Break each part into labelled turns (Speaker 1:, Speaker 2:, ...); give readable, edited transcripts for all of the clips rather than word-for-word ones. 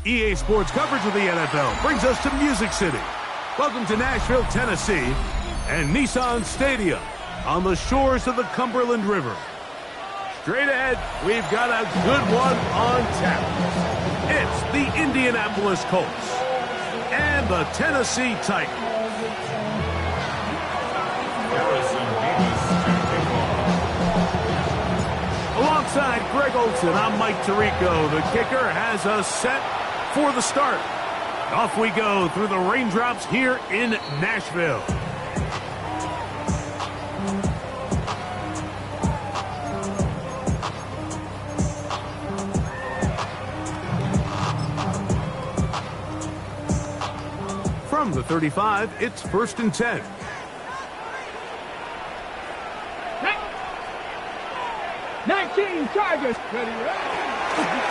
Speaker 1: EA Sports coverage of the NFL brings us to Music City. Welcome to Nashville, Tennessee, and Nissan Stadium on the shores of the Cumberland River. Straight ahead, we've got a good one on tap. It's the Indianapolis Colts and the Tennessee Titans. Alongside Greg Olson, I'm Mike Tirico. The kicker has us set for the start. Off we go through the raindrops here in Nashville. From the 35, it's 1st and 10.
Speaker 2: Chargers.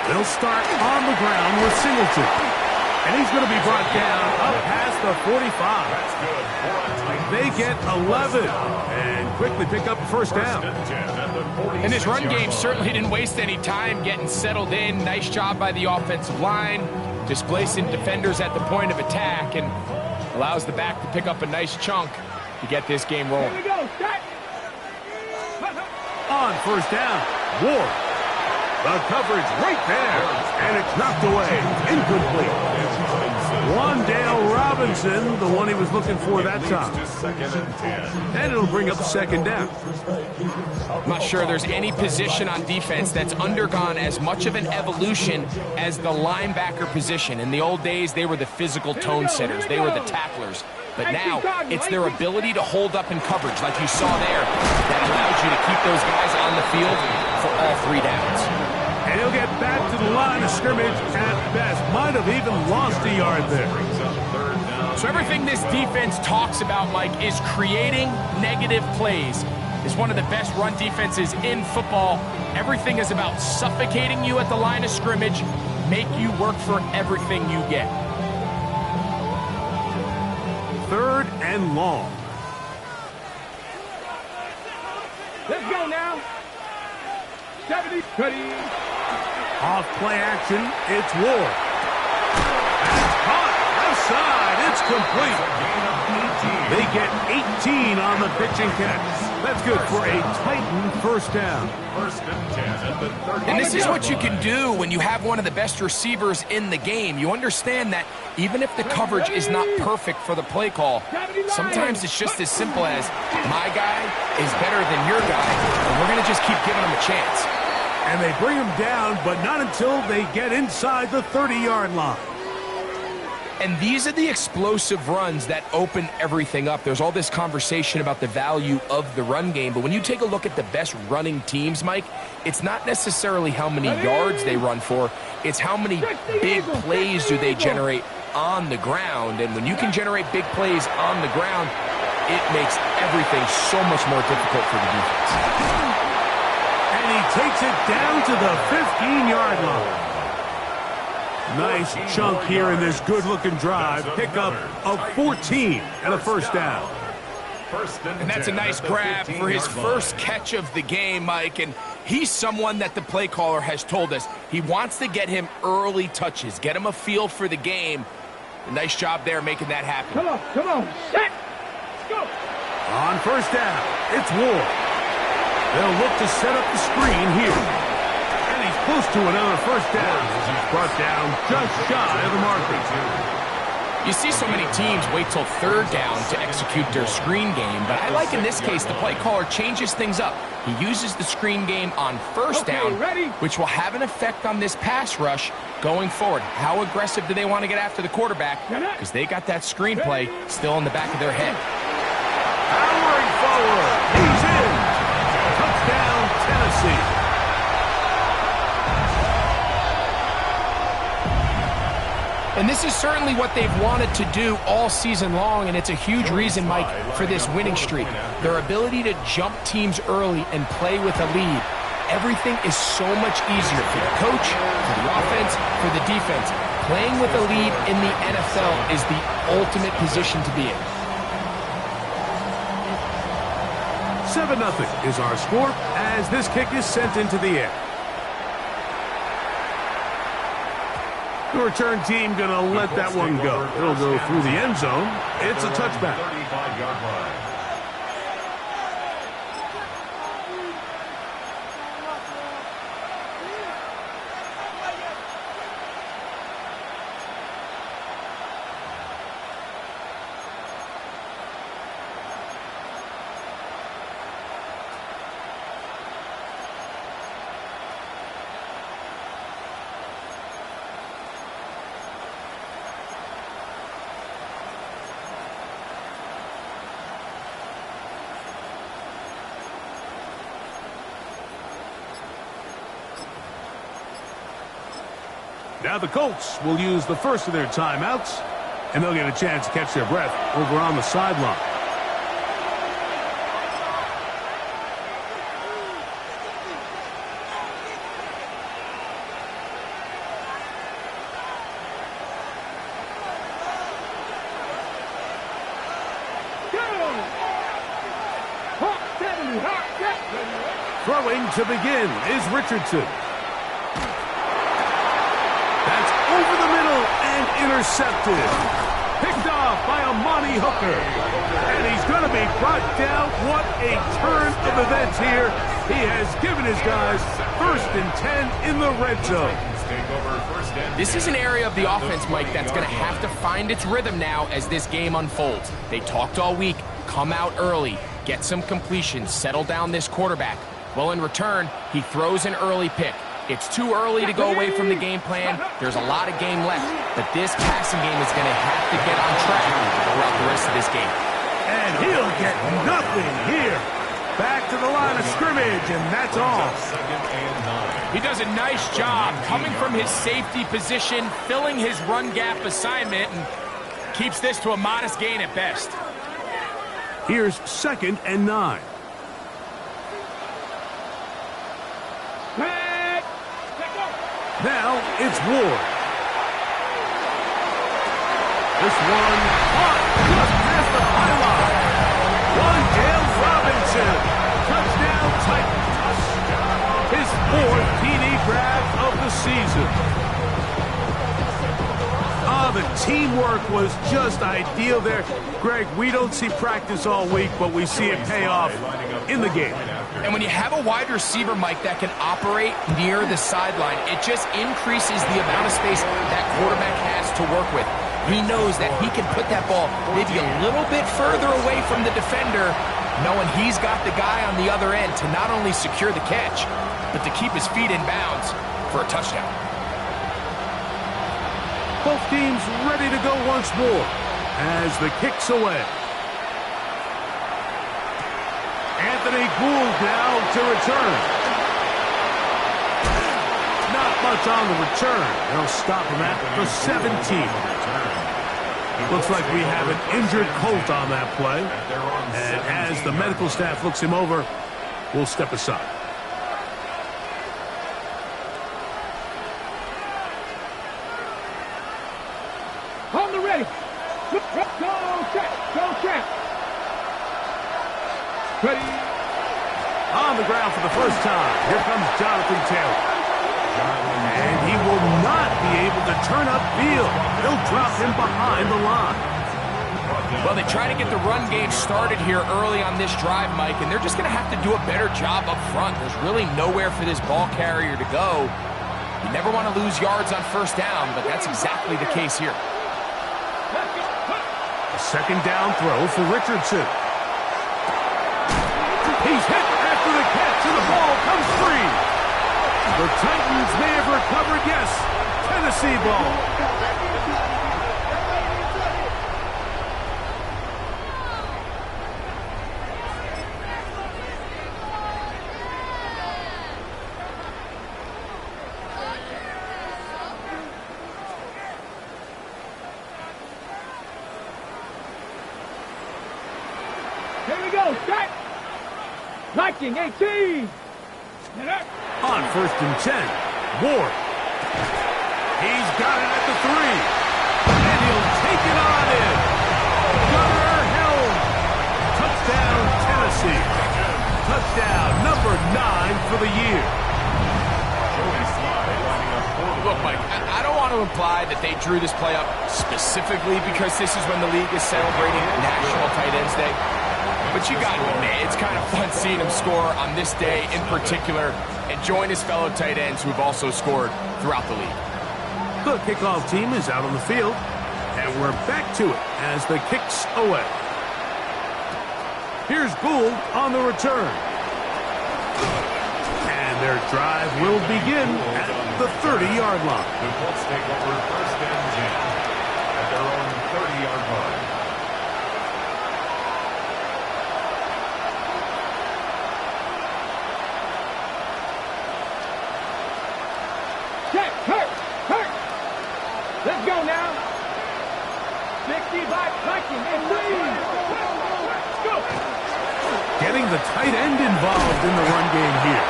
Speaker 1: They'll start on the ground with Singleton. And he's going to be brought down up past the 45. They get 11 and quickly pick up first down.
Speaker 3: And this run game certainly didn't waste any time getting settled in. Nice job by the offensive line, displacing defenders at the point of attack, and allows the back to pick up a nice chunk to get this game rolling.
Speaker 2: Here we go. Start.
Speaker 1: On first down, Ward. The coverage right there, and it's knocked away. Incomplete. Wandale Robinson, the one he was looking for that time. And it'll bring up second down.
Speaker 3: I'm not sure there's any position on defense that's undergone as much of an evolution as the linebacker position. In the old days, they were the physical tone setters. They were the tacklers. But now, it's their ability to hold up in coverage, like you saw there, that allows you to keep those guys on the field for all 3 downs.
Speaker 1: And he'll get back to the line of scrimmage at best. Might have even lost a yard there.
Speaker 3: So everything this defense talks about, Mike, is creating negative plays. It's one of the best run defenses in football. Everything is about suffocating you at the line of scrimmage, make you work for everything you get.
Speaker 1: 3rd and long.
Speaker 2: Let's go now. 70. Ready.
Speaker 1: Off play action, it's Ward. That's caught. Left side, it's complete. They get 18 on the pitch and catch. That's good for a Titan first down.
Speaker 2: 1st and 10 at the 30.
Speaker 3: And this is what you can do when you have one of the best receivers in the game. You understand that even if the coverage is not perfect for the play call, sometimes it's just as simple as my guy is better than your guy, and we're going to just keep giving him a chance.
Speaker 1: And they bring him down, but not until they get inside the 30-yard line.
Speaker 3: And these are the explosive runs that open everything up. There's all this conversation about the value of the run game, but when you take a look at the best running teams, Mike, it's not necessarily how many yards they run for, it's how many big plays do they generate on the ground. And when you can generate big plays on the ground, it makes everything so much more difficult for the defense.
Speaker 1: And he takes it down to the 15-yard line. Nice chunk here in this good-looking drive. Pick up of 14 and a first down.
Speaker 3: And that's a nice grab for his first catch of the game, Mike. And he's someone that the play caller has told us he wants to get him early touches, get him a feel for the game. A nice job there making that happen.
Speaker 2: Come on, set, let's go.
Speaker 1: On first down, it's Ward. They'll look to set up the screen here. And he's close to another first down. He's brought down just shy of the marker.
Speaker 3: You see so many teams wait till 3rd down to execute their screen game, but I like in this case the play caller changes things up. He uses the screen game on 1st down, which will have an effect on this pass rush going forward. How aggressive do they want to get after the quarterback? Because they got that screen play still in the back of their head.
Speaker 1: Powering forward. He's in. Touchdown, Tennessee.
Speaker 3: And this is certainly what they've wanted to do all season long, and it's a huge reason, Mike, for this winning streak. Their ability to jump teams early and play with a lead. Everything is so much easier for the coach, for the offense, for the defense. Playing with a lead in the NFL is the ultimate position to be in.
Speaker 1: 7-0 is our score as this kick is sent into the air. The return team going to let that one go. It'll go through the end zone. It's a touchback.
Speaker 2: 35-yard line.
Speaker 1: Now the Colts will use the first of their timeouts, and they'll get a chance to catch their breath over on the sideline. Throwing to begin is Richardson. That's over the middle and intercepted. Picked off by Amani Hooker. And he's going to be brought down. What a turn of events here. He has given his guys 1st and 10 in the red zone.
Speaker 3: This is an area of the offense, Mike, that's going to have to find its rhythm now as this game unfolds. They talked all week. Come out early. Get some completions. Settle down this quarterback. Well, in return, he throws an early pick. It's too early to go away from the game plan. There's a lot of game left, but this passing game is going to have to get on track throughout the rest of this game.
Speaker 1: And he'll get nothing here. Back to the line of scrimmage, and that's all.
Speaker 3: He does a nice job coming from his safety position, filling his run gap assignment, and keeps this to a modest gain at best.
Speaker 1: Here's 2nd and 9. Now it's Ward. This one caught just past the pylon. Wandale Robinson. Touchdown Titans. His 4th TD grab of the season. The teamwork was just ideal there. Greg, we don't see practice all week, but we see it pay off in the game.
Speaker 3: And when you have a wide receiver, Mike, that can operate near the sideline, it just increases the amount of space that quarterback has to work with. He knows that he can put that ball maybe a little bit further away from the defender, knowing he's got the guy on the other end to not only secure the catch, but to keep his feet in bounds for a touchdown.
Speaker 1: Both teams ready to go once more as the kick's away. Anthony Gould now to return. Not much on the return. They'll stop him at the 17. Looks like we have an injured Colt on that play. And as the medical staff looks him over, we'll step aside.
Speaker 2: On the ready. Go check. Go check. Ready.
Speaker 1: On the ground for the first time. Here comes Jonathan Taylor. And he will not be able to turn upfield. He'll drop him behind the line.
Speaker 3: Well, they try to get the run game started here early on this drive, Mike, and they're just going to have to do a better job up front. There's really nowhere for this ball carrier to go. You never want to lose yards on 1st down, but that's exactly the case here.
Speaker 1: A 2nd down throw for Richardson. He's hit after the catch, and the ball comes free. The Titans may have recovered, yes. Tennessee ball.
Speaker 2: Here we go. Set. 1918.
Speaker 1: On 1st and 10, Ward. He's got it at the 3. And he'll take it on in. Gunnar Helm. Touchdown, Tennessee. Touchdown number 9 for the year.
Speaker 3: Look, Mike, I don't want to imply they drew this play up specifically because this is when the league is celebrating National Tight Ends Day. But you got to admit, it's kind of fun seeing him score on this day in particular and join his fellow tight ends who have also scored throughout the league.
Speaker 1: The kickoff team is out on the field, and we're back to it as the kick's away. Here's Gould on the return. And their drive will begin at the 30-yard line.
Speaker 4: The Colts take over first and 10 at their own 30-yard line.
Speaker 2: Check, hurt. Let's go now. 65, Viking, and lead. Go.
Speaker 1: Getting the tight end involved in the run game here.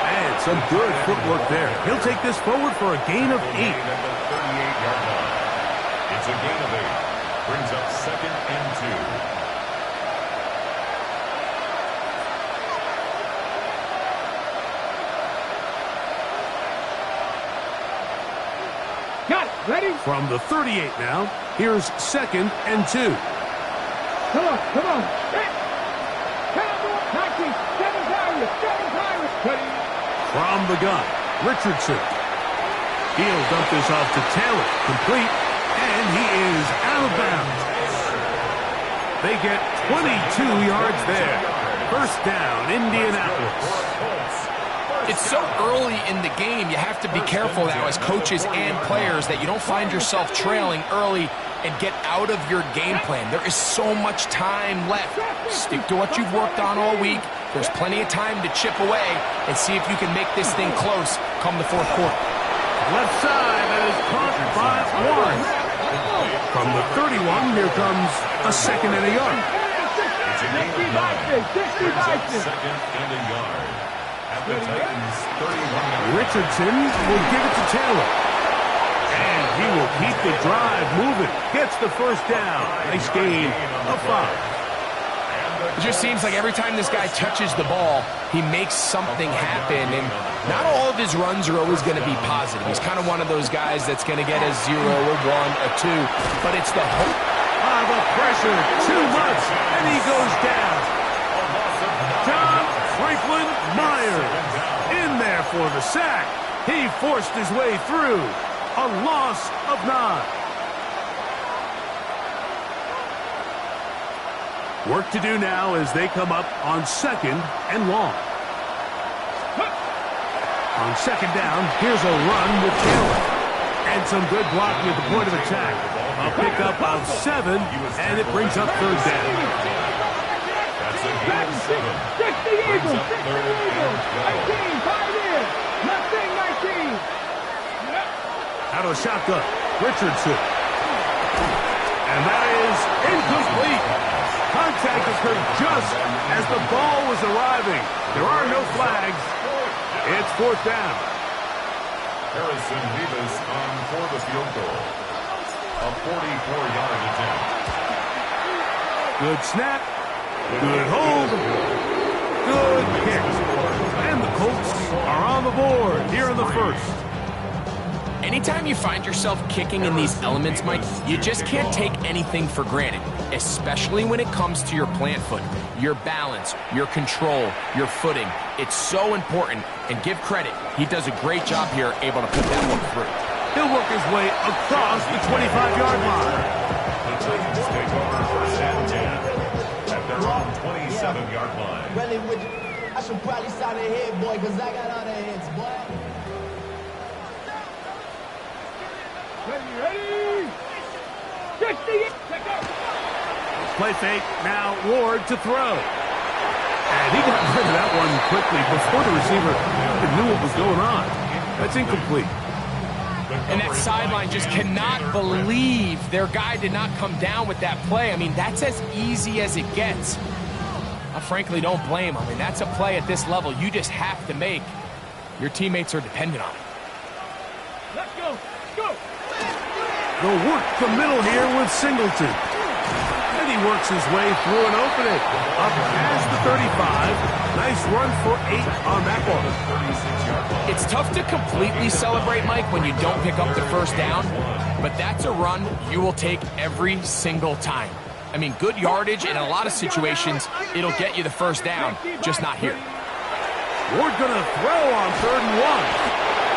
Speaker 1: And some good footwork there. He'll take this forward for a gain of 8.
Speaker 4: At the 38-yard line. It's a gain of 8. Brings up second and 2.
Speaker 2: Got it. Ready?
Speaker 1: From the 38 now, here's second and 2.
Speaker 2: Come on. Hit. Cowboy, 19, 7 Pirates. Ready?
Speaker 1: From the gun, Richardson. He'll dump this off to Taylor. Complete. And he is out of bounds. They get 22 yards there. First down, Indianapolis.
Speaker 3: It's so early in the game, you have to be careful now as coaches and players that you don't find yourself trailing early and get out of your game plan. There is so much time left. Stick to what you've worked on all week. There's plenty of time to chip away and see if you can make this thing close come the fourth quarter.
Speaker 1: Left side, that is caught by one. From the 31, here comes a second and a yard.
Speaker 4: It's a gain of 9. Second and a yard. At the Titans' 31-yard.
Speaker 1: Richardson will give it to Taylor. And he will keep the drive moving. Gets the first down. Nice gain of 5.
Speaker 3: It just seems like every time this guy touches the ball, he makes something happen. And not all of his runs are always going to be positive. He's kind of one of those guys that's going to get a 0, a 1, a 2. But it's the hope.
Speaker 1: The pressure, too much, and he goes down. John Franklin Myers in there for the sack. He forced his way through. A loss of 9. Work to do now as they come up on second and long. On second down, here's a run with Taylor. And some good blocking at the point of attack. A pickup of 7, and it brings up third down.
Speaker 4: That's a gain of 7.
Speaker 2: 60
Speaker 4: Brings
Speaker 2: Eagles.
Speaker 4: up third and
Speaker 2: 19, 5 in. Nothing, 19.
Speaker 1: Out of the shotgun, Richardson. And that is incomplete. Contact occurred just as the ball was arriving. There are no flags. It's fourth down.
Speaker 4: Harrison Rivas on for the field goal. A 44-yard attempt.
Speaker 1: Good snap. Good hold. Good kick. And the Colts are on the board here in the first.
Speaker 3: Anytime you find yourself kicking in these elements, Mike, you just can't take anything for granted, especially when it comes to your plant foot, your balance, your control, your footing. It's so important, and give credit. He does a great job here able to put that one through.
Speaker 1: He'll work his way across the 25-yard line.
Speaker 4: The Titans take over first and 10 at their own 27-yard line.
Speaker 5: Really, I should probably sign a head, boy, because I got all the heads, boy.
Speaker 2: Ready? 60. Check out.
Speaker 1: Play fake, now Ward to throw. And he got rid of that one quickly before the receiver even knew what was going on. That's incomplete.
Speaker 3: And that sideline just cannot believe their guy did not come down with that play. I mean, that's as easy as it gets. I frankly don't blame him. I mean, that's a play at this level you just have to make. Your teammates are dependent on it.
Speaker 2: Let's go. Go.
Speaker 1: They'll work the middle here with Singleton. And he works his way through an opening. Up past the 35. Nice run for 8 on that one.
Speaker 3: It's tough to completely celebrate, Mike, when you don't pick up the first down, but that's a run you will take every single time. I mean, good yardage, and in a lot of situations, it'll get you the first down, just not here.
Speaker 1: Ward going to throw on 3rd and 1.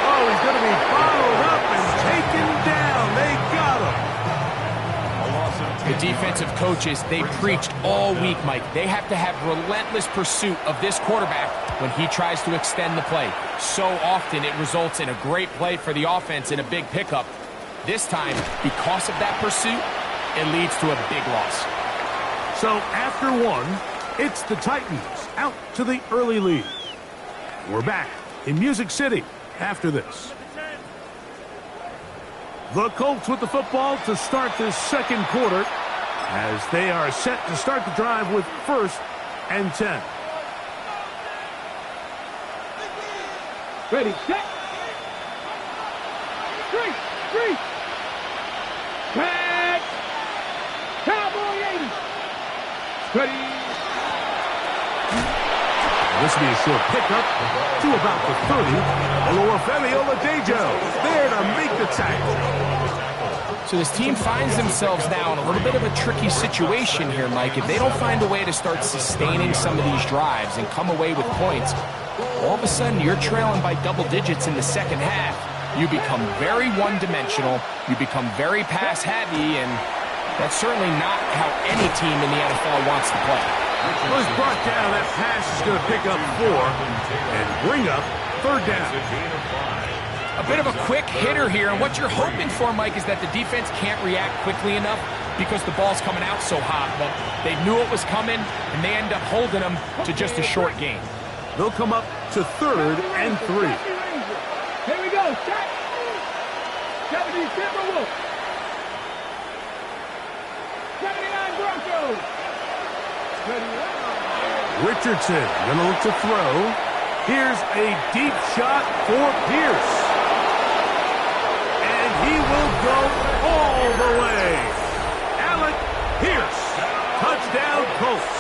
Speaker 1: Oh, he's going to be followed up and taken down. They got him.
Speaker 3: The defensive coaches, they preached all week, Mike. They have to have relentless pursuit of this quarterback when he tries to extend the play. So often it results in a great play for the offense and a big pickup. This time, because of that pursuit, it leads to a big loss.
Speaker 1: So after 1, it's the Titans out to the early lead. We're back in Music City after this. The Colts with the football to start this second quarter as they are set to start the drive with 1st and 10.
Speaker 2: Ready, set. 3. Catch. Cowboy 80. Ready.
Speaker 1: This will be a short pickup to about the 30. Olufemi Oladejo there to make the tackle.
Speaker 3: So this team finds themselves now in a little bit of a tricky situation here, Mike. If they don't find a way to start sustaining some of these drives and come away with points, all of a sudden you're trailing by double digits in the second half. You become very one-dimensional. You become very pass-heavy, and that's certainly not how any team in the NFL wants to play.
Speaker 1: Was brought down. That pass is going to pick up 4 and bring up 3rd down.
Speaker 3: A bit of a quick hitter here, and what you're hoping for, Mike, is that the defense can't react quickly enough because the ball's coming out so hot. But they knew it was coming, and they end up holding them to just a short gain.
Speaker 1: They'll come up to 3rd and 3.
Speaker 2: Here we go. Set. 70 Timberwolves. 79 Broncos.
Speaker 1: Richardson going to look to throw. Here's a deep shot for Pierce. And he will go all the way. Alec Pierce. Touchdown Colts.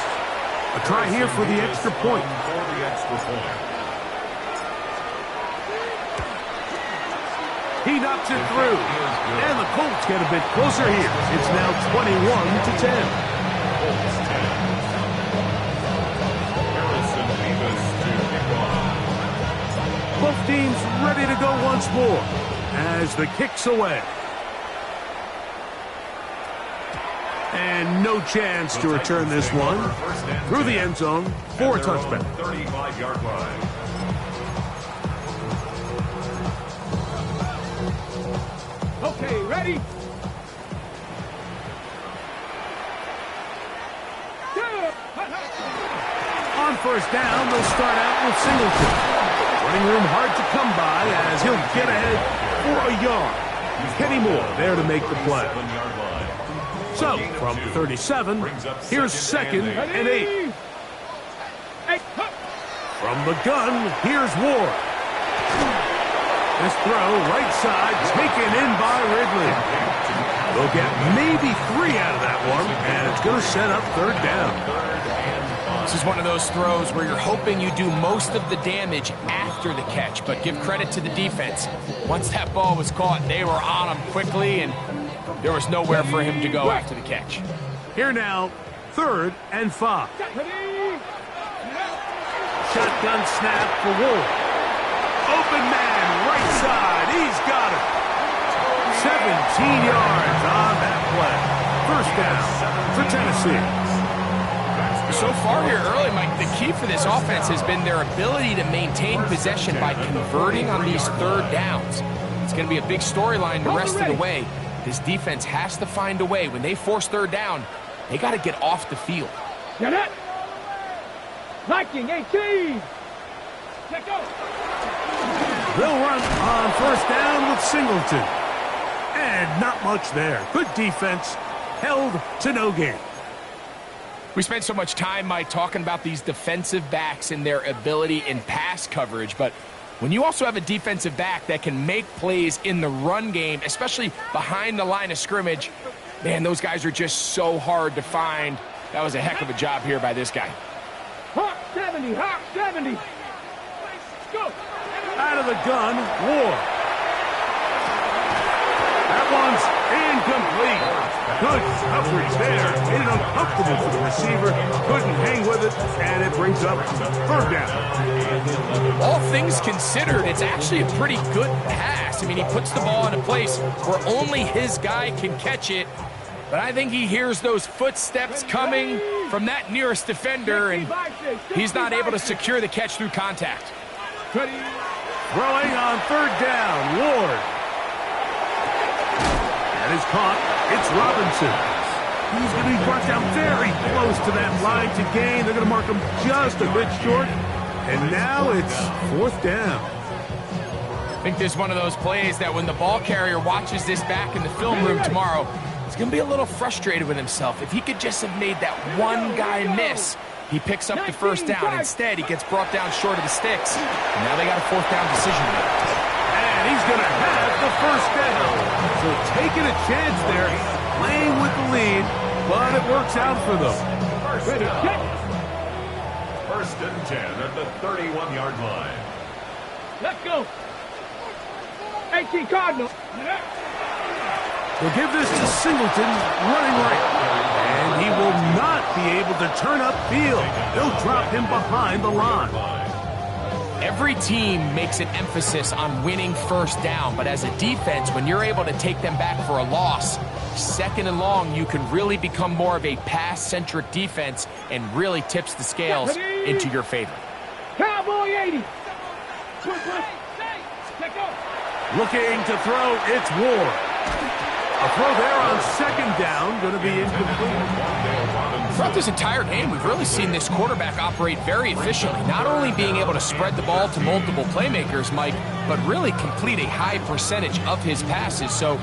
Speaker 1: A try here for the extra point. He knocks it through. And the Colts get a bit closer here. It's now 21-10. Both teams ready to go once more as the kick's away. And no chance to return this one. Through the end zone for a touchback.
Speaker 4: 35-yard line.
Speaker 2: Okay, ready?
Speaker 1: On 1st down, they'll start out with Singleton. Running room hard to come by as he'll get ahead for a yard. Kenny Moore there to make the play. So, from 37, here's 2nd and 8. From the gun, here's Ward. This throw, right side, taken in by Ridley. They'll get maybe 3 out of that one, and it's going to set up 3rd down.
Speaker 3: This is one of those throws where you're hoping you do most of the damage after the catch, but give credit to the defense. Once that ball was caught, they were on him quickly, and there was nowhere for him to go after the catch.
Speaker 1: Here now, 3rd and 5. Shotgun snap for Ward. Open man, right side. He's got it. 17 yards on that play. 1st down for Tennessee.
Speaker 3: So far here early, Mike, the key for this offense has been their ability to maintain possession by converting on these 3rd downs. It's going to be a big storyline the rest of the way. This defense has to find a way. When they force 3rd down, they got to get off the field.
Speaker 2: Get it. Viking 18. Let go.
Speaker 1: They'll run on 1st down with Singleton. And not much there. Good defense. Held to no gain.
Speaker 3: We spent so much time, Mike, talking about these defensive backs and their ability in pass coverage, but when you also have a defensive back that can make plays in the run game, especially behind the line of scrimmage, Man, those guys are just so hard to find. That was a heck of a job here by this guy.
Speaker 2: Hawk 70, Hawk 70. Go.
Speaker 1: Out of the gun, Ward. That one's incomplete. Good coverage there. Made it uncomfortable for the receiver. Couldn't hang with it, and it brings up third down.
Speaker 3: All things considered, it's actually a pretty good pass. I mean, he puts the ball in a place where only his guy can catch it. But I think he hears those footsteps coming from that nearest defender, and he's not able to secure the catch through contact.
Speaker 1: Throwing on third down, Ward. That is caught. It's Robinson. He's going to be brought down very close to that line to gain. They're going to mark him just a bit short. And now it's fourth down.
Speaker 3: I think this is one of those plays that when the ball carrier watches this back in the film room tomorrow, he's going to be a little frustrated with himself. If he could just have made that one guy miss, he picks up the first down. Instead, he gets brought down short of the sticks. And now they got a fourth down decision to make.
Speaker 1: And he's going to have the first down. So taking a chance there, playing with the lead, but it works out for them.
Speaker 4: First and 10 at the 31-yard line.
Speaker 2: Let's go. 18 Cardinal.
Speaker 1: They'll give this to Singleton, running right. And he will not be able to turn upfield. They'll drop him behind the line.
Speaker 3: Every team makes an emphasis on winning first down, but as a defense, when you're able to take them back for a loss, second and long, you can really become more of a pass-centric defense and really tips the scales into your favor.
Speaker 2: Cowboy 80.
Speaker 1: Looking to throw, it's Ward. A throw there on second down, going to be incomplete.
Speaker 3: Throughout this entire game, we've really seen this quarterback operate very efficiently, not only being able to spread the ball to multiple playmakers, Mike, but really complete a high percentage of his passes. So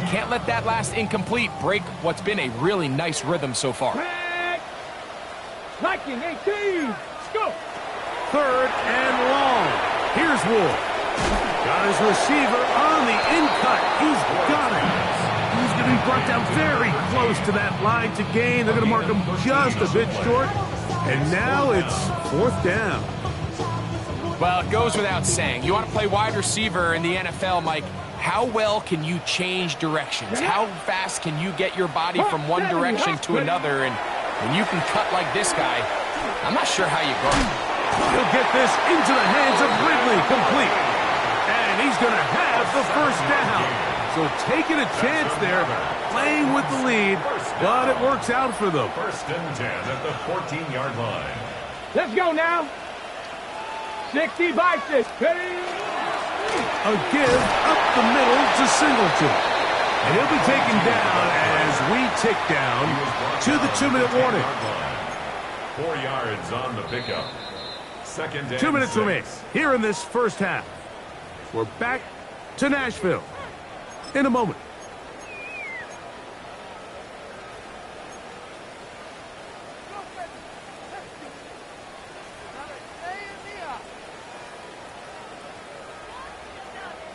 Speaker 3: can't let that last incomplete break what's been a really nice rhythm so far.
Speaker 2: Liking 18. Let's go.
Speaker 1: Third and long. Here's Ward. Got his receiver on the in-cut. He's got it. He's going to be brought down very close to that line to gain. They're going to mark him just a bit short. And now it's fourth down.
Speaker 3: Well, it goes without saying. You want to play wide receiver in the NFL, Mike. How well can you change directions? How fast can you get your body from one direction to another? And when you can cut like this guy, I'm not sure how you go.
Speaker 1: He'll get this into the hands of Ridley, complete. And he's going to have the first down. So taking a chance there, playing with the lead, but it works out for them.
Speaker 4: First and 10 at the 14-yard line.
Speaker 2: Let's go now. 60 by 6.
Speaker 1: A give up the middle to Singleton. And he'll be taken down as we tick down to the 2-minute warning.
Speaker 4: 4 yards on the pickup. Second and
Speaker 1: 2 minutes
Speaker 4: 6.
Speaker 1: remain here in this first half. We're back to Nashville in a moment.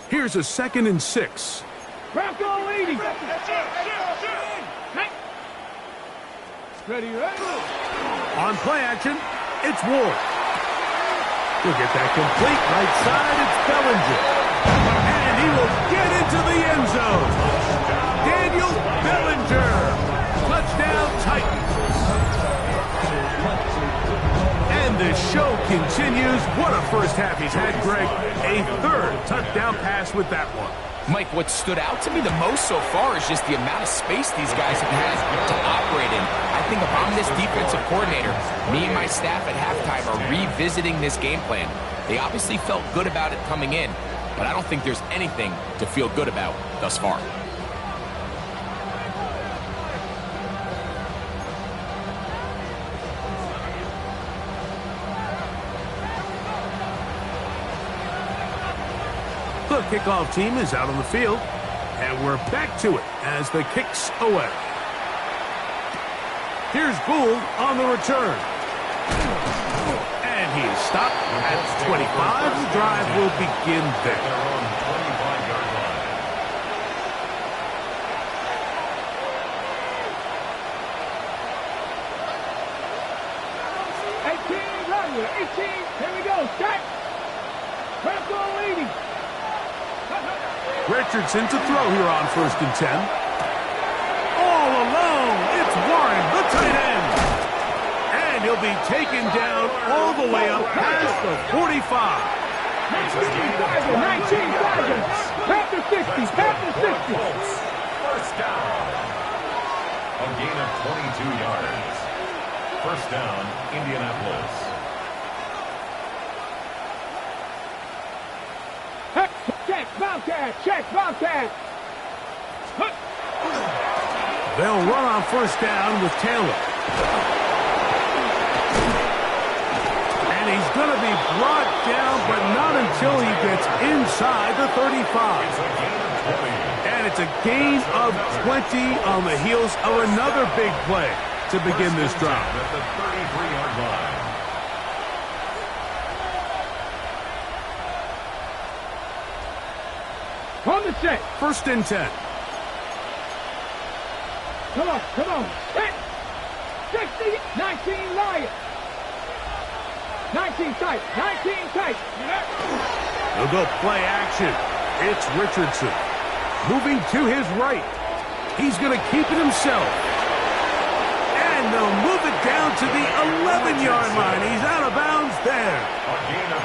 Speaker 1: Here's a 2nd and 6.
Speaker 2: Bronco 80. Ready, ready.
Speaker 1: On play action, it's Ward. He'll get that complete right side. It's Bellinger. And he will get into the end zone. Daniel Bellinger. Touchdown Titans. And the show continues. What a first half he's had, Greg. A third touchdown pass with that one.
Speaker 3: Mike, what stood out to me the most so far is just the amount of space these guys have had to operate in. I think if I'm this defensive coordinator, me and my staff at halftime are revisiting this game plan. They obviously felt good about it coming in, but I don't think there's anything to feel good about thus far.
Speaker 1: The kickoff team is out on the field, and we're back to it as the kick's away. Here's Gould on the return. And he is stopped at 25. The drive will begin there.
Speaker 4: 25-yard line.
Speaker 2: with 18. Here we go. Start. Press on leading.
Speaker 1: Richardson to throw here on 1st and 10. All alone, it's Warren, the tight end. And he'll be taken down all the way up past the 45.
Speaker 2: 19 seconds. After 60. After 60.
Speaker 4: First down. A gain of 22 yards. First down, Indianapolis.
Speaker 2: Check, Bobcat. Check, Bobcat.
Speaker 1: They'll run on 1st down with Taylor. And he's going to be brought down, but not until he gets inside the 35. And it's a gain of 20 on the heels of another big play to begin this drive.
Speaker 4: At the 33-yard line.
Speaker 2: On the set.
Speaker 1: 1st and 10.
Speaker 2: Come on, come on. Set. 60. 19 Lions. 19 tight. 19 tight.
Speaker 1: They'll go play action. It's Richardson. Moving to his right. He's going to keep it himself. And they'll move it down to the 11-yard line. He's out of bounds there.
Speaker 4: A gain of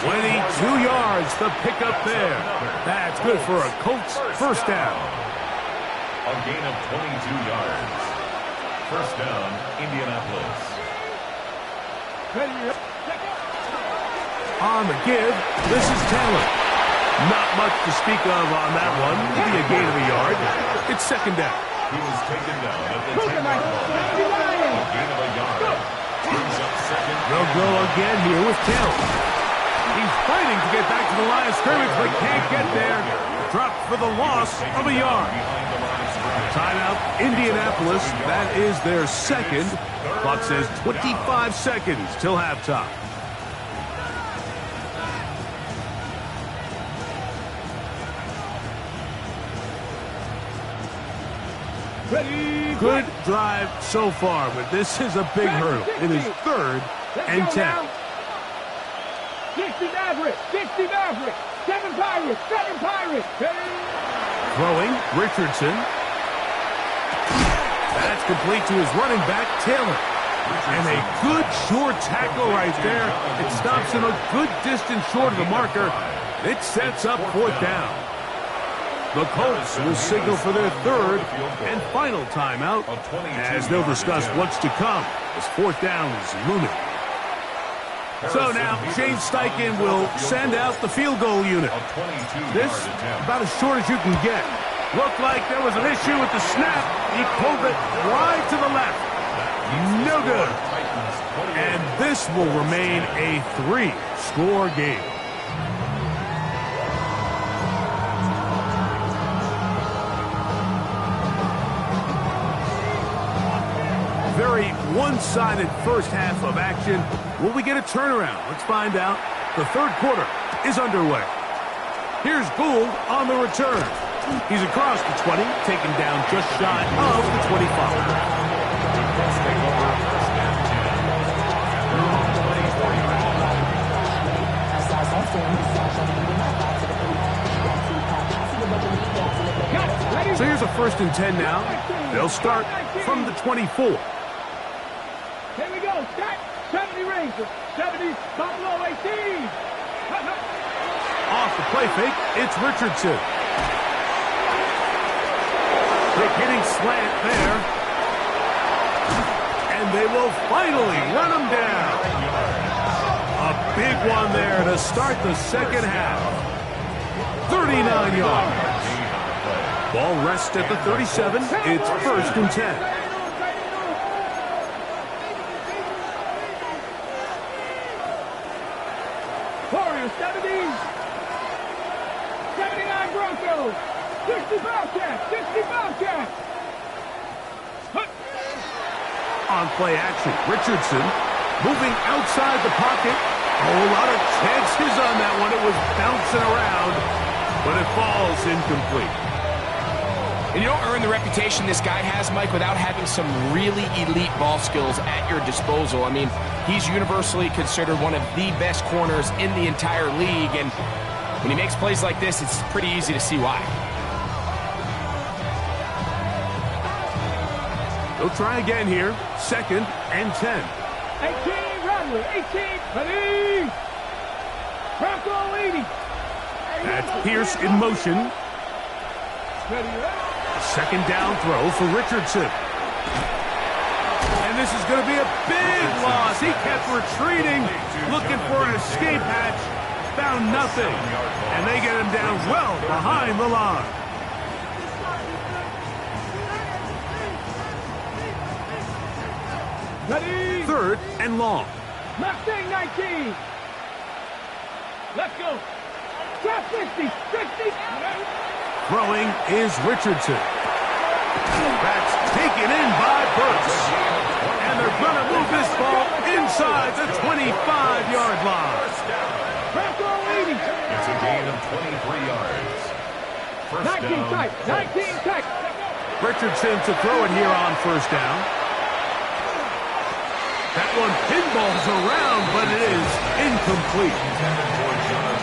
Speaker 1: 22 yards, the pickup there. That's good for a Colts first down.
Speaker 4: A gain of 22 yards. First down, Indianapolis.
Speaker 1: On the give, this is Taylor. Not much to speak of on that one. Maybe a gain of a yard. It's 2nd down.
Speaker 4: He was taken down at the 10-yard line. A gain of a yard. Brings up 2nd.
Speaker 1: They'll go again here with Taylor. He's fighting to get back to the line of scrimmage, but can't get there. Dropped for the loss of a yard. Timeout, Indianapolis. That is their 2nd. Clock says 25 seconds till halftime. Good drive so far, but this is a big hurdle. It is 3rd and 10.
Speaker 2: 60 Maverick, 60 Maverick, 7 Pirates, 7 Pirates.
Speaker 1: Throwing, Richardson. That's complete to his running back, Taylor. And a good short tackle right there. It stops him a good distance short of the marker. It sets up 4th down. The Colts will signal for their 3rd and final timeout as they'll discuss what's to come as 4th down is looming. So now, Shane Steichen will send out the field goal unit. This, about as short as you can get. Looked like there was an issue with the snap. He pulled it wide to the left. No good. And this will remain a 3-score game. Very one-sided first half of action. Will we get a turnaround? Let's find out. The 3rd quarter is underway. Here's Gould on the return. He's across the 20, taken down just shy of the 25. So here's a 1st and 10 now. They'll start from the 24.
Speaker 2: Here we go. Start. 70 Rangers. 70 Buffalo 18.
Speaker 1: Off the play fake, it's Richardson. Quick hitting slant there. And they will finally run him down. A big one there to start the 2nd half. 39 yards. Ball rests at the 37. It's 1st and 10.
Speaker 2: Warriors 70. 79 Broncos. 60 Bobcats. 60 Bobcats.
Speaker 1: On play action, Richardson moving outside the pocket. A whole lot of chances on that one. It was bouncing around, but it falls incomplete.
Speaker 3: And you don't earn the reputation this guy has, Mike, without having some really elite ball skills at your disposal. I mean, he's universally considered one of the best corners in the entire league, and when he makes plays like this, it's pretty easy to see why.
Speaker 1: They'll try again here. 2nd and 10.
Speaker 2: 18, run with 18, ready! Bronco 80.
Speaker 1: That's Pierce in motion.
Speaker 2: Ready, ready.
Speaker 1: 2nd down throw for Richardson. And this is going to be a big loss. He kept retreating, looking for an escape hatch. Found nothing. And they get him down well behind the line.
Speaker 2: Ready.
Speaker 1: 3rd and long.
Speaker 2: Mustang 19. Let's go. Drop 50, 60.
Speaker 1: Throwing is Richardson. That's taken in by Burks. And they're going to move this ball inside the 25-yard line.
Speaker 2: Bronco 80.
Speaker 4: It's a gain of 23 yards.
Speaker 2: 19 tight, 19 tight.
Speaker 1: Richardson to throw it here on 1st down. That one pinballs around, but it is incomplete.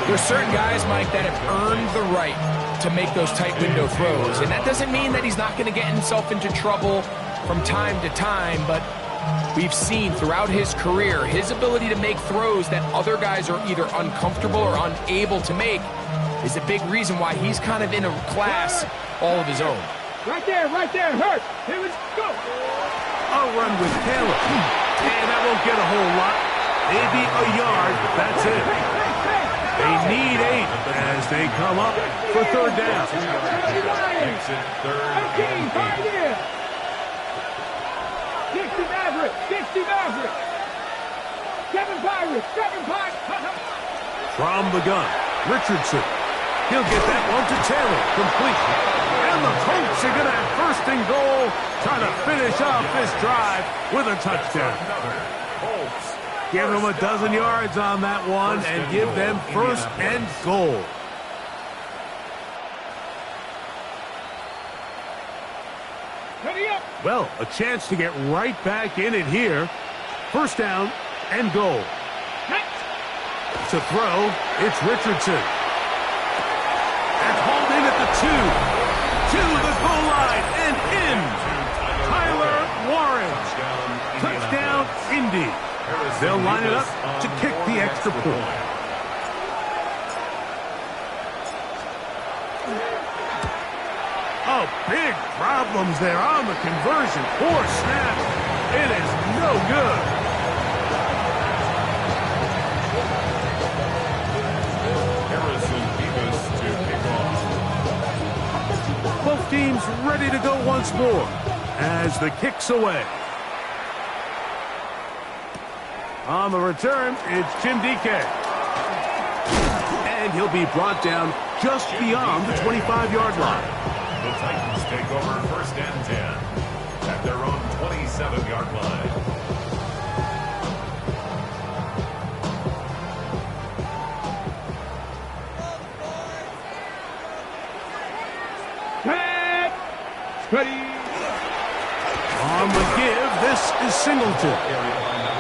Speaker 3: There's certain guys, Mike, that have earned the right to make those tight window throws. And that doesn't mean that he's not going to get himself into trouble from time to time, but we've seen throughout his career his ability to make throws that other guys are either uncomfortable or unable to make is a big reason why he's kind of in a class all of his own.
Speaker 2: Right there, hurt. Here we go.
Speaker 1: A run with Taylor. And that won't get a whole lot. Maybe a yard. That's it. They need 8 as they come up for 3rd down.
Speaker 4: Makes it 3rd and 8.
Speaker 2: 60 Maverick, 60 Maverick. 7 Pirates, 7 Pirates.
Speaker 1: From the gun, Richardson. He'll get that one to Taylor. Complete. And the Colts are going to have 1st and goal, trying to finish off this drive with a touchdown. Give them a dozen yards on that one and give them 1st and goal.
Speaker 2: Ready up.
Speaker 1: Well, a chance to get right back in it here. 1st down and goal. To throw, it's Richardson. That's hauled in at the 2. To the goal line and in. Tyler Warren. Touchdown, Indy. They'll line it up to kick the extra point. Oh, big problems there on the conversion. Poor snap. It is no good.
Speaker 4: Harrison Beavis to kick off.
Speaker 1: Both teams ready to go once more as the kick's away. On the return, it's Jim DK. And he'll be brought down just beyond the 25-yard line.
Speaker 4: The Titans take over 1st and 10 at their own 27-yard line.
Speaker 2: Ready.
Speaker 1: On the give, this is Singleton.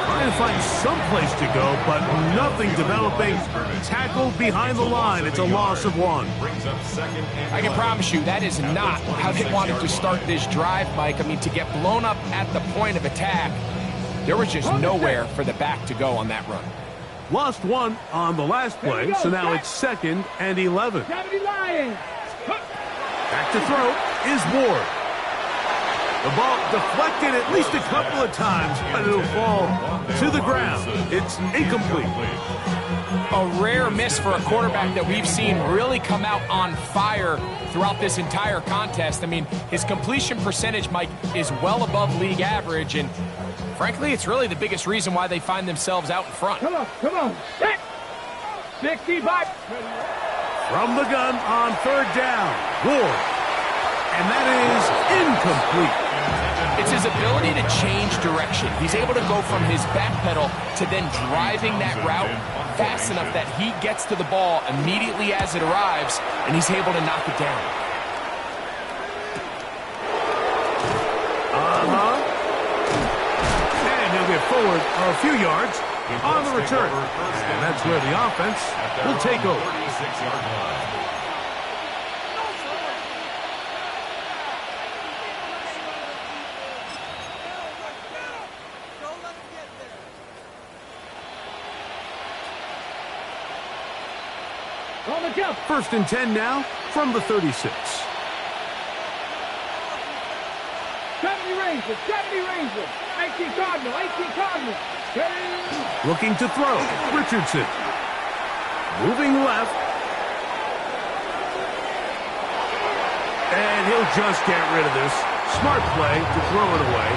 Speaker 1: Trying to find some place to go, but nothing developing. Tackled behind the line. It's a loss of 1.
Speaker 3: I can promise you that is not how they wanted to start this drive, Mike. I mean, to get blown up at the point of attack, there was just nowhere for the back to go on that run.
Speaker 1: Lost 1 on the last play, so now it's 2nd and 11.
Speaker 2: 70 Lions.
Speaker 1: Back to throw is Ward. The ball deflected at least a couple of times, but it'll fall to the ground. It's incomplete.
Speaker 3: A rare miss for a quarterback that we've seen really come out on fire throughout this entire contest. I mean, his completion percentage, Mike, is well above league average, and frankly, it's really the biggest reason why they find themselves out in front.
Speaker 2: Come on. Set. 65.
Speaker 1: From the gun on 3rd down, Ward. And that is incomplete.
Speaker 3: It's his ability to change direction. He's able to go from his back pedal to then driving that route fast enough that he gets to the ball immediately as it arrives, and he's able to knock it down.
Speaker 1: forward a few yards on the return. And that's where the offense will take over.
Speaker 4: 36-yard line.
Speaker 2: On the jump.
Speaker 1: 1st and 10 now from the 36.
Speaker 2: 70 Rangers, 70 Rangers. 18 Cardinal, 18 Cardinal.
Speaker 1: Looking to throw. Richardson. Moving left. And he'll just get rid of this. Smart play to throw it away.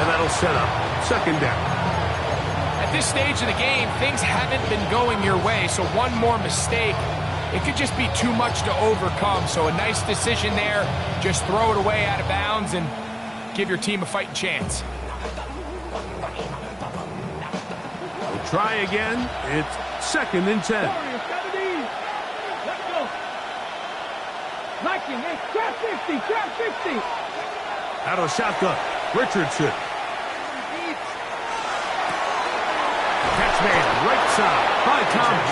Speaker 1: And that'll set up 2nd down.
Speaker 3: At this stage of the game, things haven't been going your way, so one more mistake, it could just be too much to overcome. So a nice decision there. Just throw it away out of bounds and give your team a fighting chance.
Speaker 1: We'll try again. It's 2nd and 10.
Speaker 2: Warriors, 70. Let's go. Viking, it's trap 50, trap 50.
Speaker 1: Out of shotgun. Richardson. Catch made right side by Thomas.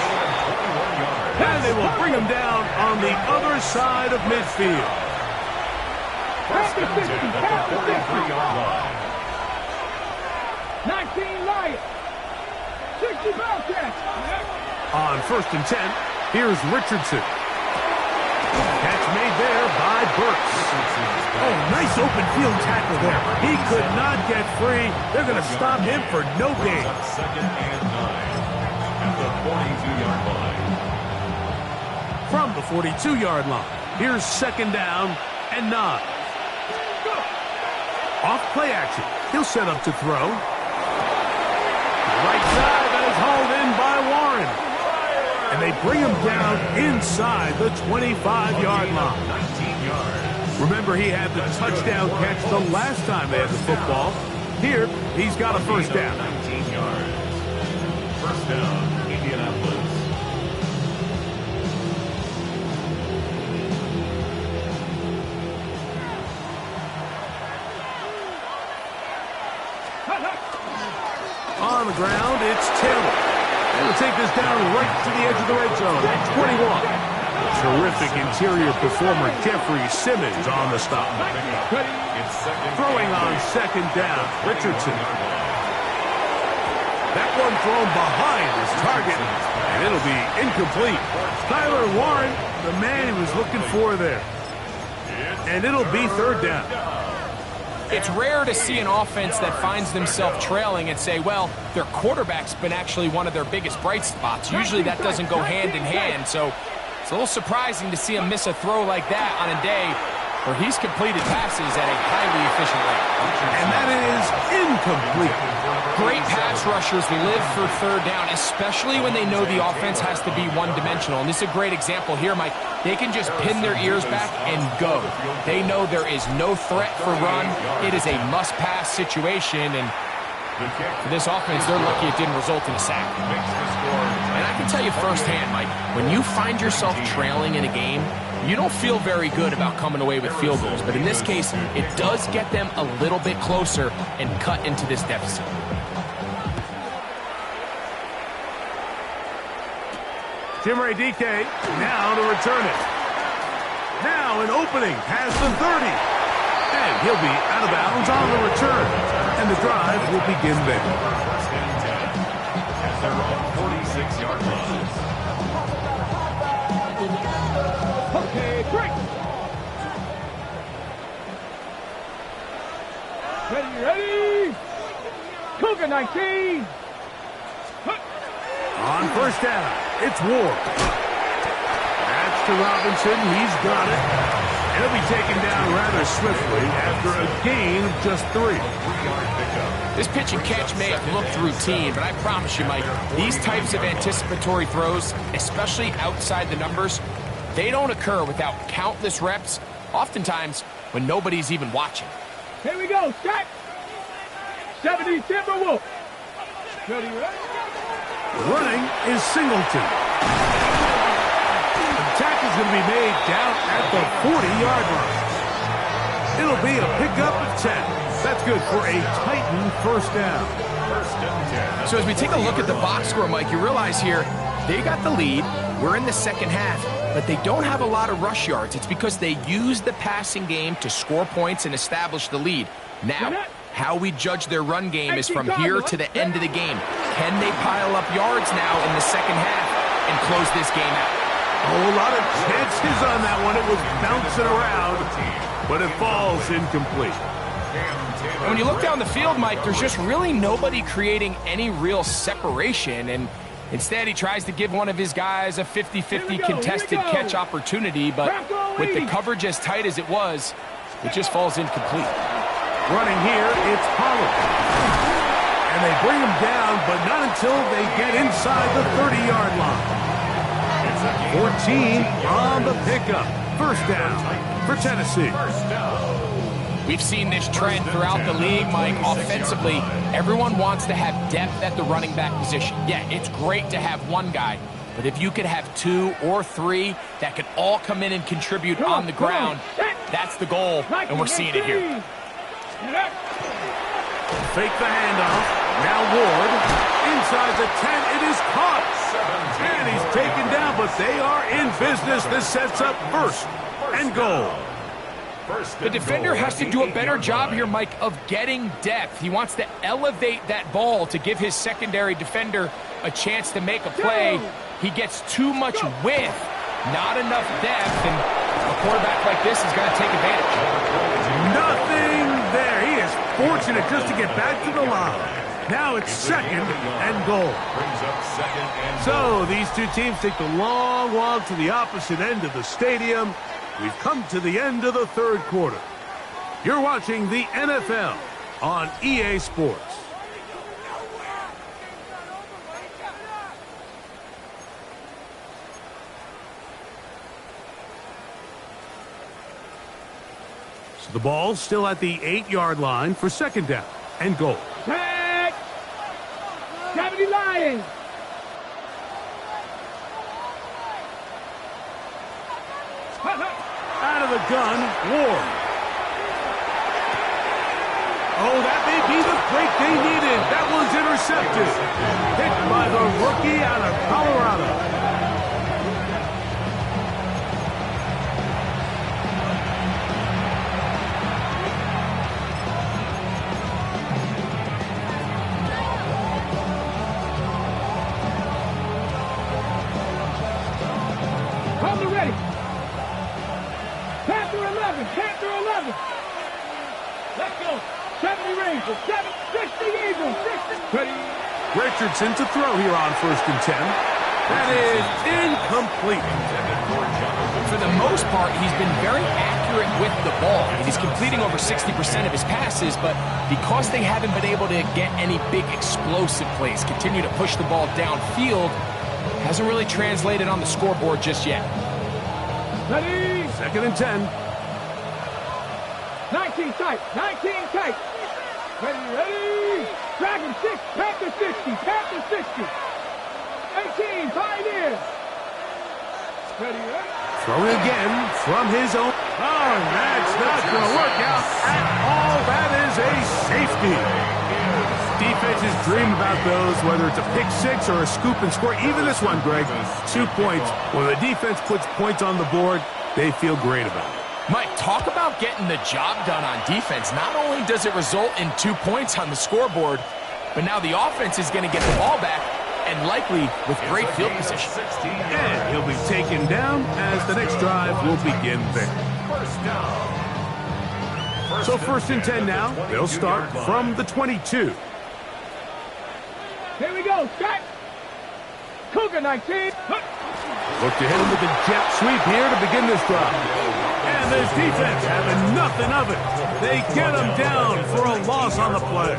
Speaker 1: And they will bring him down on the other side of midfield.
Speaker 2: Trap the 50, trap the 50.
Speaker 4: 43-yard line.
Speaker 2: 19 Lions. 60 Bobcats.
Speaker 1: On 1st and 10, here's Richardson. Catch made there by Burks. Oh, nice open field tackle there. He could not get free. They're going to stop him for no gain.
Speaker 4: 2nd and 9 at the 42-yard line.
Speaker 1: From the 42-yard line, here's 2nd down and 9. Off play action. He'll set up to throw. Right side, that is hauled in by Warren. And they bring him down inside the 25-yard line.
Speaker 4: 19 yards.
Speaker 1: Remember, he had the touchdown catch the last time they had the football. Here, he's got a 1st down.
Speaker 4: 19 yards. 1st down, Indianapolis.
Speaker 1: On the ground, it's Taylor. And we'll take this down right to the edge of the red zone at 21. Terrific interior performer Jeffrey Simmons on the stop. Throwing on 2nd down, Richardson. That one thrown behind his target, and it'll be incomplete. Tyler Warren, the man he was looking for there. And it'll be 3rd down.
Speaker 3: It's rare to see an offense that finds themselves trailing and say, well, their quarterback's been actually one of their biggest bright spots. Usually that doesn't go hand in hand, so it's a little surprising to see him miss a throw like that on a day where he's completed passes at a highly efficient rate.
Speaker 1: And that is incomplete.
Speaker 3: Great pass rushers live for 3rd down, especially when they know the offense has to be one-dimensional. And this is a great example here, Mike. They can just pin their ears back and go. They know there is no threat for run. It is a must-pass situation, and for this offense, they're lucky it didn't result in a sack. And I can tell you firsthand, Mike, when you find yourself trailing in a game, you don't feel very good about coming away with field goals. But in this case, it does get them a little bit closer and cut into this deficit.
Speaker 1: Jimmy DK now to return it. Now an opening past the 30. And he'll be out of bounds on the return. And the drive will begin there.
Speaker 4: 1st and 10 at their own 46-yard line.
Speaker 2: Okay, break. Ready. Cougar 19.
Speaker 1: On 1st down, it's Ward. That's to Robinson. He's got it. And he'll be taken down rather swiftly after a gain of just 3.
Speaker 4: 3-yard pickup.
Speaker 3: This pitch and catch may have looked routine, but I promise you, Mike, these types of anticipatory throws, especially outside the numbers, they don't occur without countless reps, oftentimes when nobody's even watching.
Speaker 2: Here we go, stack. 70 Timberwolves. Ready.
Speaker 1: Running is Singleton. The tackle's going to be made down at the 40-yard line. It'll be a pickup of 10. That's good for a Titan 1st down.
Speaker 4: 1st and
Speaker 3: So as we take a look at the box score, Mike, you realize here they got the lead. We're in the second half, but they don't have a lot of rush yards. It's because they use the passing game to score points and establish the lead. Now, how we judge their run game is from here to the end of the game. Can they pile up yards now in the second half and close this game out?
Speaker 1: Oh, a lot of chances on that one. It was bouncing around, but it falls incomplete.
Speaker 3: And when you look down the field, Mike, there's just really nobody creating any real separation. And instead, he tries to give one of his guys a 50-50 contested catch opportunity. But with the coverage as tight as it was, it just falls incomplete.
Speaker 1: Running here, it's Pollard. And they bring him down, but not until they get inside the 30-yard line. 14 on the pickup. First down for Tennessee.
Speaker 3: We've seen this trend throughout the league, Mike. Offensively, everyone wants to have depth at the running back position. Yeah, it's great to have one guy, but if you could have 2 or 3 that could all come in and contribute on the ground, that's the goal, and we're seeing it here.
Speaker 1: Fake the handoff. Now Ward. Inside the 10, it is caught. And he's taken down, but they are in business. This sets up first and goal.
Speaker 3: The defender has to do a better job here, Mike, of getting depth. He wants to elevate that ball to give his secondary defender a chance to make a play. He gets too much width, not enough depth, and a quarterback like this is going to take advantage.
Speaker 1: Nothing there. He is fortunate just to get back to the line. Now it's second and goal. So these two teams take the long walk to the opposite end of the stadium. We've come to the end of the third quarter. You're watching the NFL on EA Sports. So the ball still at the 8-yard line for second down and goal.
Speaker 2: Tag! 70 Lions!
Speaker 1: Out of the gun, Ward. Oh, that may be the break they needed. That was intercepted. Picked by the rookie out of Colorado.
Speaker 2: Hold ready. Panther 11, Panther 11. Let's go. 70 Rangers, 60 Eagles, 60. Ready.
Speaker 1: Richardson to throw here on first and 10. That is incomplete.
Speaker 3: For the most part, he's been very accurate with the ball. He's completing over 60% of his passes, but because they haven't been able to get any big explosive plays, continue to push the ball downfield, hasn't really translated on the scoreboard just yet.
Speaker 2: Ready.
Speaker 1: Second and 10.
Speaker 2: 19 tight, 19 tight. Ready, ready. Dragon 6, Panther 60, Panther 60. 18, Pioneers. Ready, ready.
Speaker 1: Throwing again from his own. Oh, that's not going to work out at all. That is a safety. Defenses dream about those, whether it's a pick six or a scoop and score. Even this one, Greg, 2 points. When the defense puts points on the board, they feel great about it.
Speaker 3: Mike, talk about getting the job done on defense. Not only does it result in 2 points on the scoreboard, but now the offense is going to get the ball back, and likely with great field position.
Speaker 1: And he'll be taken down as the next drive will begin there. So first and 10 now. They'll start from the 22.
Speaker 2: Here we go, Scott. Cougar 19.
Speaker 1: Look to hit him with a jet sweep here to begin this drive. And this defense having nothing of it. They get him down for a loss on the play.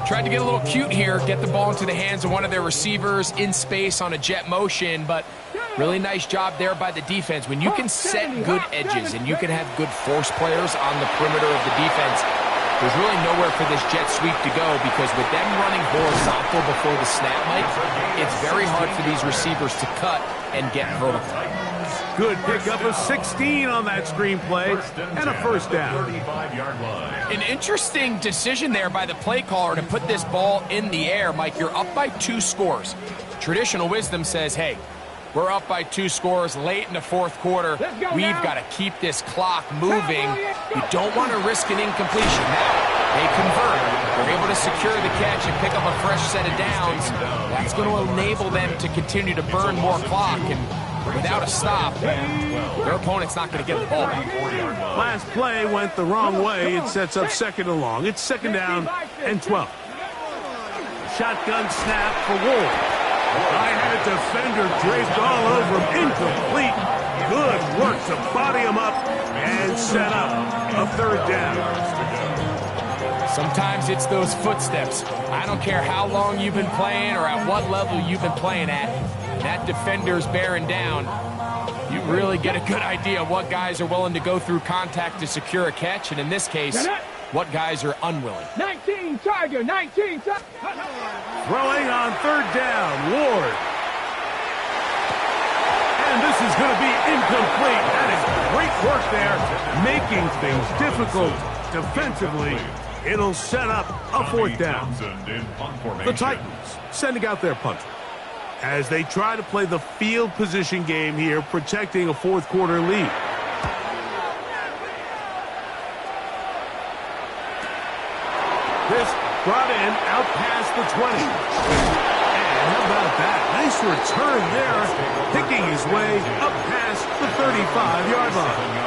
Speaker 3: Tried to get a little cute here, get the ball into the hands of one of their receivers in space on a jet motion, but really nice job there by the defense. When you can set good edges and you can have good force players on the perimeter of the defense, there's really nowhere for this jet sweep to go because with them running horizontal before the snap, Mike, it's very hard for these receivers to cut and get vertical.
Speaker 1: Good pickup of 16 on that screenplay and a first down.
Speaker 4: 35-yard line.
Speaker 3: An interesting decision there by the play caller to put this ball in the air. Mike, you're up by 2 scores. Traditional wisdom says, hey, we're up by 2 scores late in the fourth quarter. We've got to keep this clock moving. You don't want to risk an incompletion. Now, they convert. They're able to secure the catch and pick up a fresh set of downs. That's going to enable them to continue to burn more clock. And without a stop, their opponent's not going to get the ball back.
Speaker 1: Last play went the wrong way. It sets up second and long. It's second down and 12. Shotgun snap for Ward. I had a defender draped all over him. Incomplete. Good work to body him up and set up a third down.
Speaker 3: Sometimes it's those footsteps. I don't care how long you've been playing or at what level you've been playing at. That defender's bearing down. You really get a good idea of what guys are willing to go through contact to secure a catch, and in this case, what guys are unwilling.
Speaker 2: 19 Tiger, 19 Tiger.
Speaker 1: Throwing on third down, Ward. And this is going to be incomplete. That is great work there, making things difficult defensively. It'll set up a fourth down. The Titans sending out their punter as they try to play the field position game here, protecting a fourth quarter lead. This brought in out past the 20. And how about that? Nice return there, picking his way up past the 35-yard line.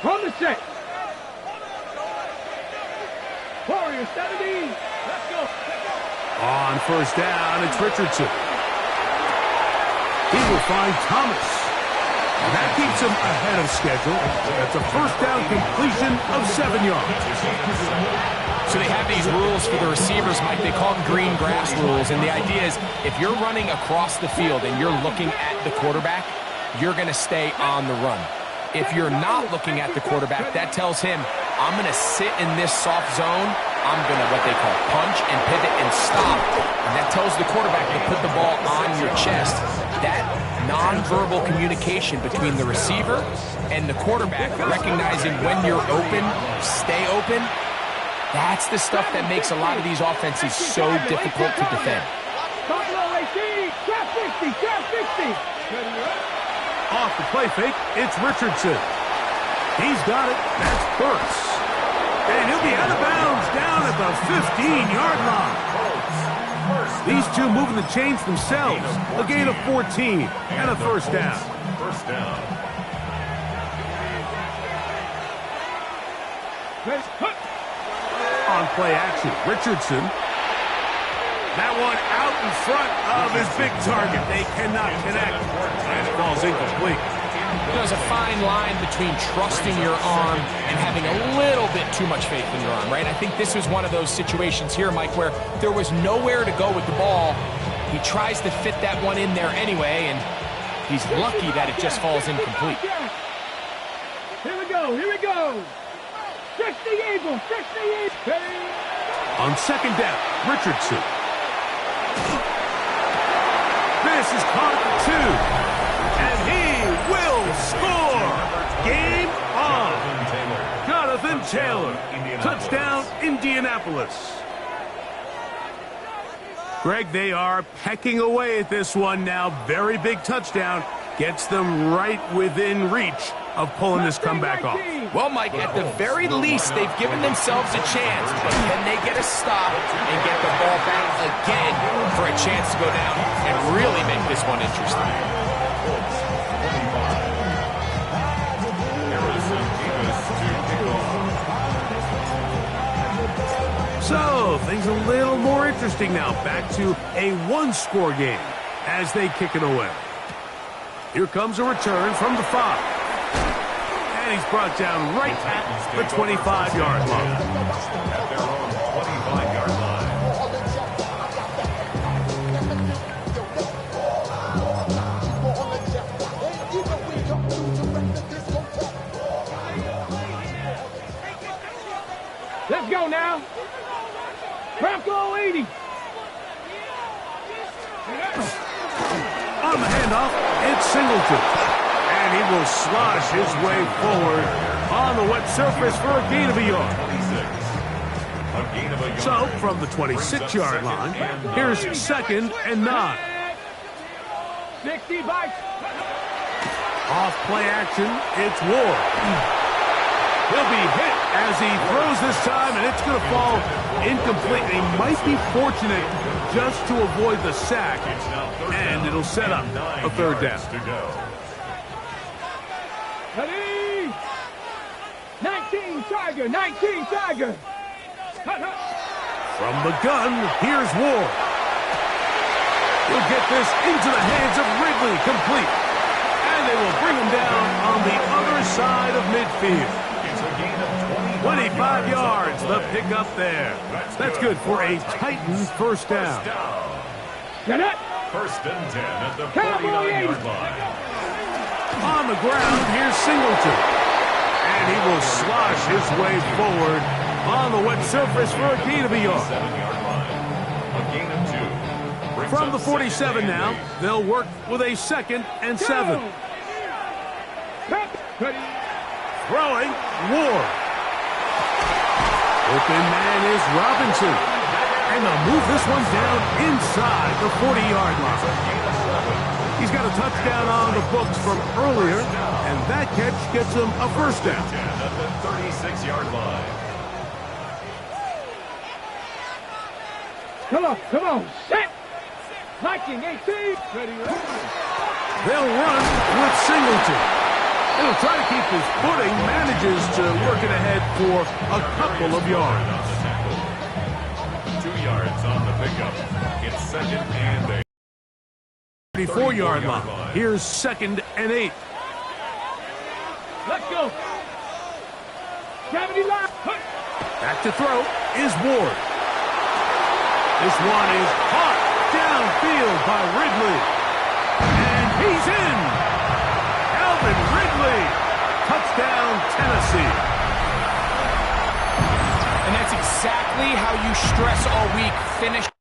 Speaker 2: From the set. Warriors 17. Let's go.
Speaker 1: On first down, it's Richardson. He will find Thomas. That keeps him ahead of schedule. That's a first down completion of 7 yards.
Speaker 3: So they have these rules for the receivers, Mike. They call them green grass rules. And the idea is if you're running across the field and you're looking at the quarterback, you're going to stay on the run. If you're not looking at the quarterback, that tells him, I'm going to sit in this soft zone. I'm going to what they call punch and pivot and stop. And that tells the quarterback to put the ball on your chest. That nonverbal communication between the receiver and the quarterback, recognizing when you're open, stay open, that's the stuff that makes a lot of these offenses so difficult to defend.
Speaker 1: Off the play fake, it's Richardson. He's got it. That's Burks. And he'll be out of bounds down at the 15-yard line. These two moving the chains themselves. A gain of 14 and a first down.
Speaker 4: First down.
Speaker 1: On play action, Richardson. That one out in front of his big target. They cannot connect. And it falls incomplete.
Speaker 3: There's a fine line between trusting your arm and having a little bit too much faith in your arm, right? I think this was one of those situations here, Mike, where there was nowhere to go with the ball. He tries to fit that one in there anyway, and he's lucky that it just falls incomplete.
Speaker 2: Here we go, here we go. 60 Eagles, 60 Eagles.
Speaker 1: On second down, Richardson. This is caught at the 2. And he will score. Game on. Jonathan Taylor. Touchdown, Indianapolis. Greg, they are pecking away at this one now. Very big touchdown. Gets them right within reach of pulling this comeback off.
Speaker 3: Well, Mike, at the very least, they've given themselves a chance. But can they get a stop and get the ball back again for a chance to go down and really make this one interesting?
Speaker 1: So, things a little more interesting now. Back to a one-score game as they kick it away. Here comes a return from the 5. And he's brought down right at the 25-yard line.
Speaker 4: At their own 25-yard line.
Speaker 2: Let's go now. Bronco 80.
Speaker 1: On the handoff, it's Singleton. And he will slosh his way forward on the wet surface for a gain of a yard. So, from the 26-yard line, here's 2nd and 9.
Speaker 2: 60 by.
Speaker 1: Off play action, it's Ward. He'll be hit as he throws this time, and it's going to fall incomplete. He might be fortunate just to avoid the sack, and it'll set up a 3rd down.
Speaker 2: Ready? 19 Tiger, 19 Tiger.
Speaker 1: From the gun, here's Ward. He'll get this into the hands of Ridley, complete. And they will bring him down on the other side of midfield. 25 yards, the pickup there. That's good for a Titans 1st down.
Speaker 2: Get it.
Speaker 4: 1st and 10 at the 49-yard line.
Speaker 1: On the ground, here's Singleton. And he will slosh his way forward on the wet surface for a gain of a yard.
Speaker 4: 7-yard line. A gain of 2.
Speaker 1: From the 47 now, they'll work with a 2nd and 7. Throwing, Ward. Open man is Robinson. And they'll move this one down inside the 40-yard line. He's got a touchdown on the books from earlier, and that catch gets him a 1st down.
Speaker 4: At the 36-yard line.
Speaker 2: Come on, set. Viking 18. Ready.
Speaker 1: They'll run with Singleton. He'll try to keep his footing, manages to work it ahead for a couple of yards.
Speaker 4: 2 yards on the pickup. It's 2nd and 8.
Speaker 1: 34-yard line. Here's 2nd and 8.
Speaker 2: Let's go. 70 line.
Speaker 1: Back to throw is Ward. This one is caught downfield by Ridley. And he's in. Alvin Ridley. Touchdown, Tennessee.
Speaker 3: And that's exactly how you stress all week. Finish.